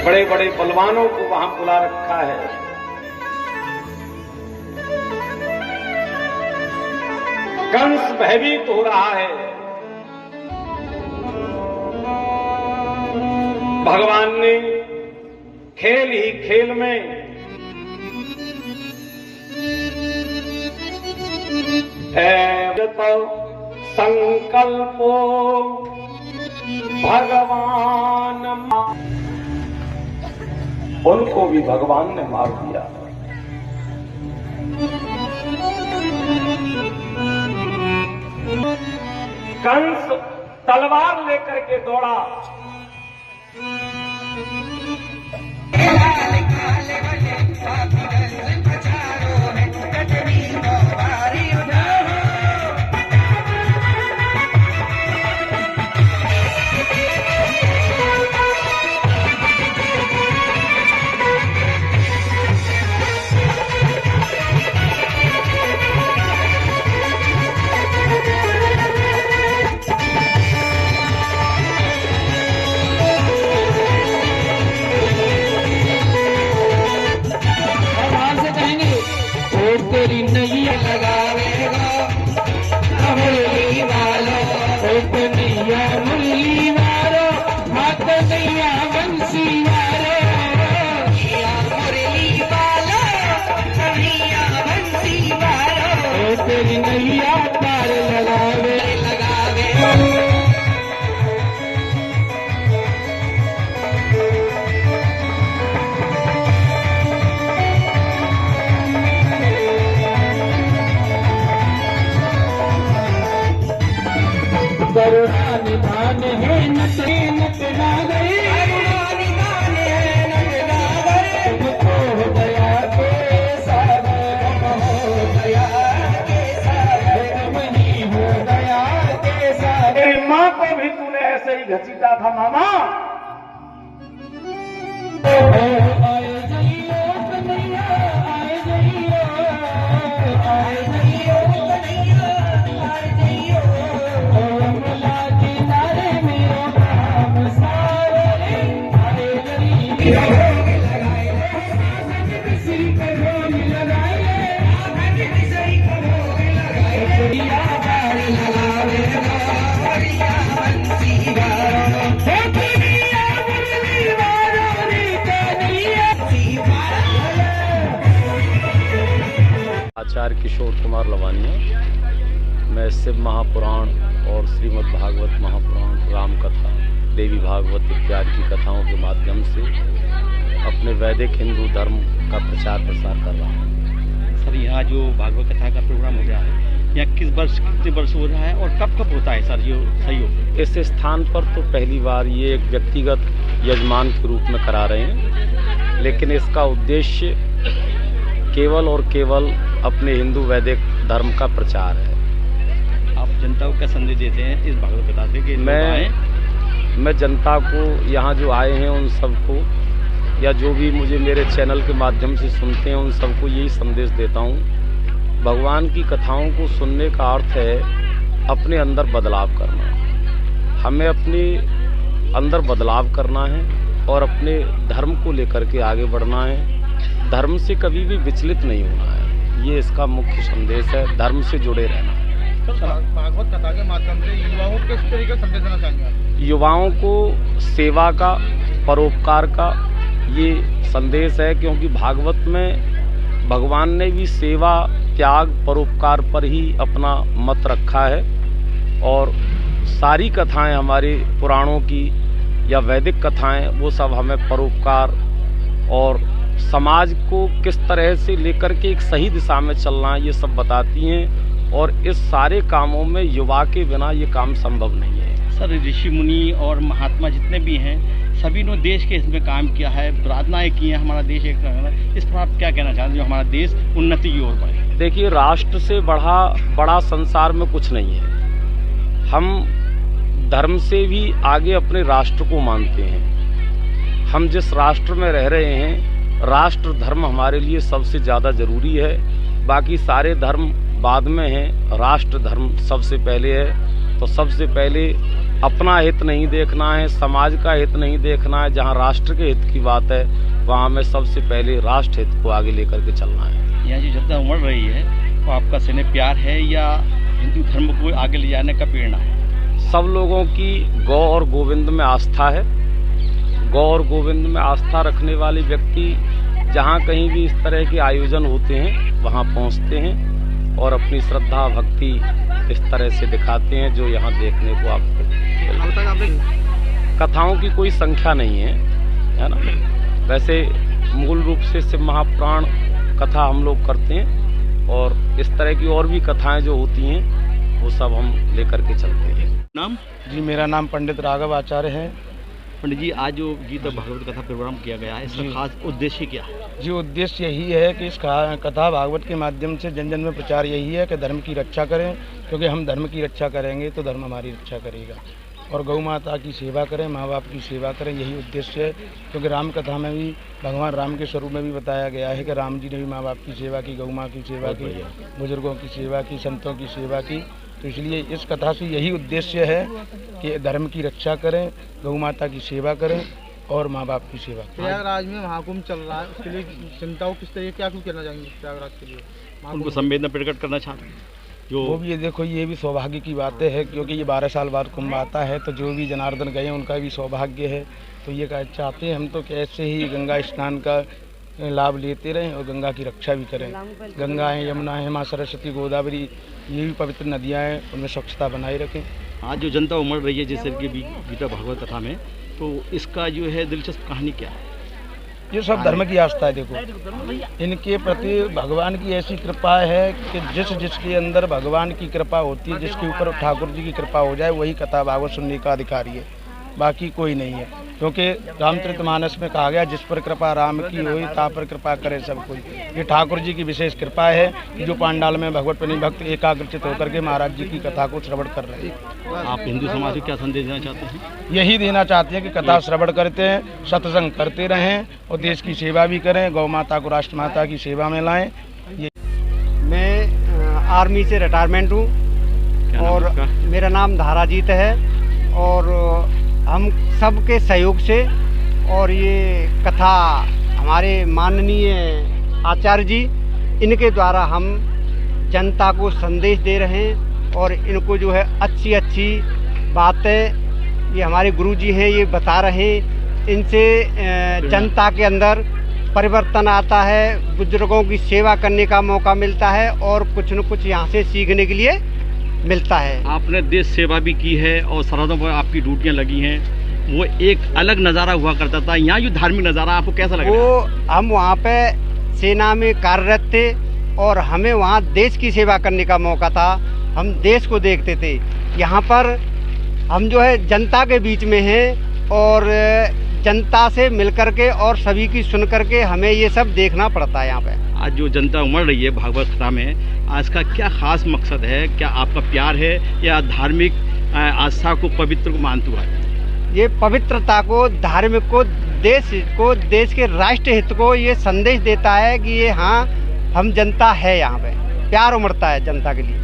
बड़े बड़े बलवानों को वहां बुला रखा है। कंस भयभीत हो रहा है। भगवान ने खेल ही खेल में संकल्पो भगवान, उनको भी भगवान ने मार दिया। कंस तलवार लेकर के दौड़ा। करुणा निधान है नट ना गई, तुमको हो दया के सागर, हो दया के सागर, तुम ही हो दया के सागर। तेरी माँ को भी तूने ऐसे ही घसीटा था मामा। आए जइयो कन्हैया, आए जइयो, आए जइयो कन्हैया, आए जइयो। आचार्य किशोर कुमार लवानिया। मैं शिव महापुराण और श्रीमद् भागवत महापुराण, राम कथा, देवी भागवत इत्यादि की कथाओं के माध्यम से अपने वैदिक हिंदू धर्म का प्रचार प्रसार कर रहा हूँ। सर, यहाँ जो भागवत कथा का प्रोग्राम हो रहा है, यहाँ कितने वर्ष हो रहा है और कब कब होता है सर ये सही हो? इस स्थान पर तो पहली बार ये एक व्यक्तिगत यजमान के रूप में करा रहे हैं, लेकिन इसका उद्देश्य केवल और केवल अपने हिंदू वैदिक धर्म का प्रचार है। आप जनता को क्या संदेश देते हैं इस भागवत कथा से कि मैं जनता को यहाँ जो आए हैं उन सबको, या जो भी मुझे मेरे चैनल के माध्यम से सुनते हैं, उन सबको यही संदेश देता हूँ, भगवान की कथाओं को सुनने का अर्थ है अपने अंदर बदलाव करना। हमें अपने अंदर बदलाव करना है और अपने धर्म को लेकर के आगे बढ़ना है। धर्म से कभी भी विचलित नहीं होना है, ये इसका मुख्य संदेश है। धर्म से जुड़े रहना है। भागवत कथा के माध्यम से युवाओं को किस तरीके का संदेश देना चाहिए? युवाओं को सेवा का, परोपकार का ये संदेश है, क्योंकि भागवत में भगवान ने भी सेवा, त्याग, परोपकार पर ही अपना मत रखा है। और सारी कथाएं हमारे पुराणों की या वैदिक कथाएं, वो सब हमें परोपकार और समाज को किस तरह से लेकर के एक सही दिशा में चलना है, ये सब बताती हैं। और इस सारे कामों में युवा के बिना ये काम संभव नहीं है। सर, ऋषि मुनि और महात्मा जितने भी हैं, सभी ने देश के इसमें काम किया है, प्रार्थनाएं की हैं, हमारा देश एक, इस पर आप क्या कहना चाहते हैं जो हमारा देश उन्नति की ओर बढ़े? देखिए, राष्ट्र से बड़ा संसार में कुछ नहीं है। हम धर्म से भी आगे अपने राष्ट्र को मानते हैं। हम जिस राष्ट्र में रह रहे हैं, राष्ट्र धर्म हमारे लिए सबसे ज़्यादा जरूरी है। बाकी सारे धर्म बाद में हैं, राष्ट्र धर्म सबसे पहले है। तो सबसे पहले अपना हित नहीं देखना है, समाज का हित नहीं देखना है। जहाँ राष्ट्र के हित की बात है वहाँ हमें सबसे पहले राष्ट्र हित को आगे लेकर के चलना है। यहाँ जो जनता उमड़ रही है वो आपका स्नेह प्यार है या हिंदू धर्म को आगे ले जाने का प्रेरणा है? सब लोगों की गौ और गोविंद में आस्था है। गौ और गोविंद में आस्था रखने वाले व्यक्ति जहाँ कहीं भी इस तरह के आयोजन होते हैं वहाँ पहुँचते हैं और अपनी श्रद्धा भक्ति इस तरह से दिखाते हैं जो यहाँ देखने को आपको। कथाओं की कोई संख्या नहीं है ना। वैसे मूल रूप से शिव महापुराण कथा हम लोग करते हैं और इस तरह की और भी कथाएं जो होती हैं वो सब हम लेकर के चलते हैं। नाम? जी, मेरा नाम पंडित राघव आचार्य है। पंडित जी, आज जो गीता भागवत कथा प्रोग्राम किया गया है, इसका खास उद्देश्य क्या है? जी, उद्देश्य यही है कि इस कथा भागवत के माध्यम से जन जन में प्रचार यही है कि धर्म की रक्षा करें, क्योंकि हम धर्म की रक्षा करेंगे तो धर्म हमारी रक्षा करेगा। और गौ माता की सेवा करें, माँ बाप की सेवा करें, यही उद्देश्य है। क्योंकि राम कथा में भी भगवान राम के स्वरूप में भी बताया गया है कि राम जी ने भी माँ बाप की सेवा की, गौ माँ की सेवा की, बुजुर्गों की सेवा की, संतों की सेवा की। तो इसलिए इस कथा से यही उद्देश्य है कि धर्म की रक्षा करें, गौ माता की सेवा करें और माँ बाप की सेवा करें। प्रयागराज में महाकुंभ चल रहा है, उसके लिए जनता को किस तरह क्या कुछ कहना चाहेंगे प्रयागराज के लिए? उनको संवेदना प्रकट करना चाहते हैं जो वो भी ये देखो, ये भी सौभाग्य की बातें है, क्योंकि ये 12 साल बाद कुंभ आता है, तो जो भी जनार्दन गए उनका भी सौभाग्य है। तो ये चाहते हैं हम तो कि ऐसे ही गंगा स्नान का लाभ लेते रहें और गंगा की रक्षा भी करें। गंगा है, यमुना है, माँ सरस्वती, गोदावरी, ये भी पवित्र नदियाँ हैं, उनमें स्वच्छता बनाए रखें। आज जो जनता उमड़ रही है जैसे कि गीता भागवत कथा में, तो इसका जो है दिलचस्प कहानी क्या है? ये सब धर्म की आस्था है। देखो, इनके प्रति भगवान की ऐसी कृपा है कि जिसके अंदर भगवान की कृपा होती है, जिसके ऊपर ठाकुर जी की कृपा हो जाए, वही कथा भागवत सुनने का अधिकारी है, बाकी कोई नहीं है। क्योंकि रामचरितमानस में कहा गया, जिस पर कृपा राम की हुई ता पर कृपा करे सब कोई। ये ठाकुर जी की विशेष कृपा है कि जो पांडाल में भगवत प्रेमी भक्त एकाग्रचित होकर के महाराज जी की कथा को श्रवण कर रहे हैं। आप हिंदू समाज को क्या संदेश देना चाहते हैं? यही देना चाहते हैं कि कथा श्रवण करते हैं, सत्संग करते रहें और देश की सेवा भी करें, गौ माता को राष्ट्र माता की सेवा में लाएं। मैं आर्मी से रिटायरमेंट हूँ और मेरा नाम धाराजीत है और हम सबके सहयोग से और ये कथा हमारे माननीय आचार्य जी, इनके द्वारा हम जनता को संदेश दे रहे हैं और इनको जो है अच्छी अच्छी बातें ये हमारे गुरु जी हैं ये बता रहे हैं। इनसे जनता के अंदर परिवर्तन आता है, बुजुर्गों की सेवा करने का मौका मिलता है और कुछ न कुछ यहाँ से सीखने के लिए मिलता है। आपने देश सेवा भी की है और सरहदों पर आपकी ड्यूटियां लगी हैं, वो एक अलग नज़ारा हुआ करता था। यहाँ जो धार्मिक नज़ारा आपको कैसा लगा? वो हम वहाँ पे सेना में कार्यरत थे और हमें वहाँ देश की सेवा करने का मौका था, हम देश को देखते थे। यहाँ पर हम जो है जनता के बीच में हैं और जनता से मिलकर के और सभी की सुन करके हमें ये सब देखना पड़ता है। यहाँ पे आज जो जनता उमड़ रही है भागवत कथा में, आज का क्या खास मकसद है? क्या आपका प्यार है या धार्मिक आस्था को पवित्र को मानते हुआ है? ये पवित्रता को, धार्मिक को, देश के राष्ट्र हित को ये संदेश देता है कि ये हाँ हम जनता है, यहाँ पे प्यार उमड़ता है जनता के लिए।